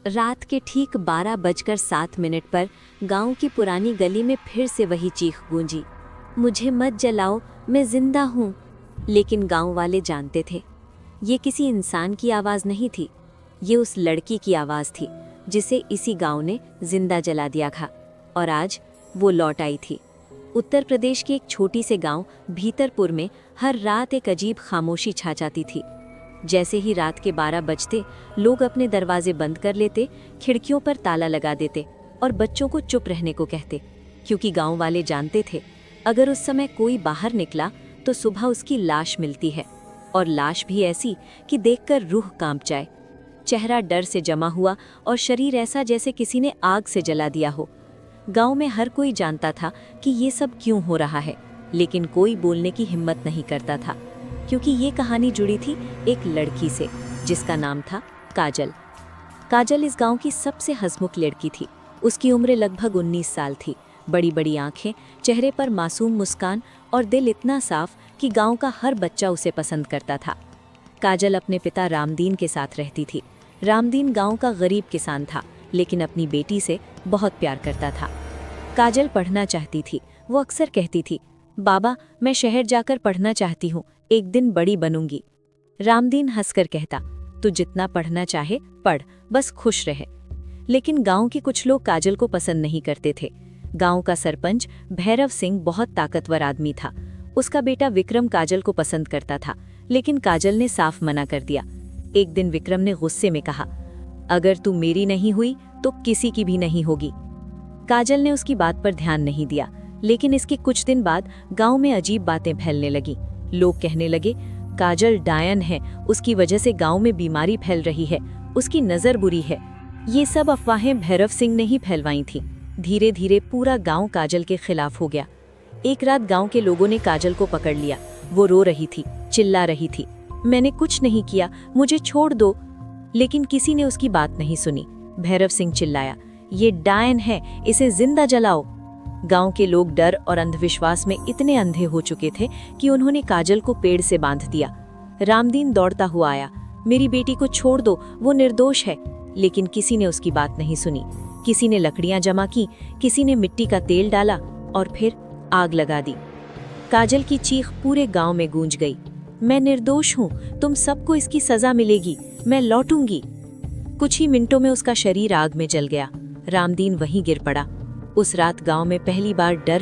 रात के ठीक 12:07 पर गांव की पुरानी गली में फिर से वही चीख गूंजी, मुझे मत जलाओ, मैं जिंदा हूँ। लेकिन गांव वाले जानते थे, ये किसी इंसान की आवाज़ नहीं थी, ये उस लड़की की आवाज़ थी जिसे इसी गांव ने जिंदा जला दिया था। और आज वो लौट आई थी। उत्तर प्रदेश के एक छोटी से गांव भीतरपुर में हर रात एक अजीब खामोशी छा जाती थी। जैसे ही रात के 12 बजते, लोग अपने दरवाजे बंद कर लेते, खिड़कियों पर ताला लगा देते और बच्चों को चुप रहने को कहते, क्योंकि गांव वाले जानते थे अगर उस समय कोई बाहर निकला तो सुबह उसकी लाश मिलती है, और लाश भी ऐसी कि देखकर रूह कांप जाए। चेहरा डर से जमा हुआ और शरीर ऐसा जैसे किसी ने आग से जला दिया हो। गांव में हर कोई जानता था कि ये सब क्यों हो रहा है, लेकिन कोई बोलने की हिम्मत नहीं करता था, क्योंकि ये कहानी जुड़ी थी एक लड़की से जिसका नाम था काजल। काजल इस गांव की सबसे हंसमुख लड़की थी। उसकी उम्र लगभग 19 साल थी। बड़ी बड़ी आंखें, चेहरे पर मासूम मुस्कान और दिल इतना साफ कि गांव का हर बच्चा उसे पसंद करता था। काजल अपने पिता रामदीन के साथ रहती थी। रामदीन गांव का गरीब किसान था, लेकिन अपनी बेटी से बहुत प्यार करता था। काजल पढ़ना चाहती थी। वो अक्सर कहती थी, बाबा मैं शहर जाकर पढ़ना चाहती हूँ, एक दिन बड़ी बनूंगी। रामदीन हंसकर कहता, तू जितना पढ़ना चाहे पढ़, बस खुश रहे। लेकिन गांव के कुछ लोग काजल को पसंद नहीं करते थे। गांव का सरपंच भैरव सिंह बहुत ताकतवर आदमी था। उसका बेटा विक्रम काजल को पसंद करता था, लेकिन काजल ने साफ मना कर दिया। एक दिन विक्रम ने गुस्से में कहा, अगर तू मेरी नहीं हुई तो किसी की भी नहीं होगी। काजल ने उसकी बात पर ध्यान नहीं दिया, लेकिन इसके कुछ दिन बाद गांव में अजीब बातें फैलने लगी। लोग कहने लगे, काजल डायन है, उसकी वजह से गांव में बीमारी फैल रही है, उसकी नज़र बुरी है। ये सब अफवाहें भैरव सिंह ने ही फैलवाई थीं। धीरे धीरे पूरा गांव काजल के खिलाफ हो गया। एक रात गांव के लोगों ने काजल को पकड़ लिया। वो रो रही थी, चिल्ला रही थी, मैंने कुछ नहीं किया, मुझे छोड़ दो। लेकिन किसी ने उसकी बात नहीं सुनी। भैरव सिंह चिल्लाया, ये डायन है, इसे जिंदा जलाओ। गांव के लोग डर और अंधविश्वास में इतने अंधे हो चुके थे कि उन्होंने काजल को पेड़ से बांध दिया। रामदीन दौड़ता हुआ आया, मेरी बेटी को छोड़ दो, वो निर्दोष है। लेकिन किसी ने उसकी बात नहीं सुनी। किसी ने लकड़ियां जमा की, किसी ने मिट्टी का तेल डाला और फिर आग लगा दी। काजल की चीख पूरे गांव में गूंज गई, मैं निर्दोष हूँ, तुम सबको इसकी सजा मिलेगी, मैं लौटूंगी। कुछ ही मिनटों में उसका शरीर आग में जल गया। रामदीन वहीं गिर पड़ा। उस रात गांव में पहली बार डर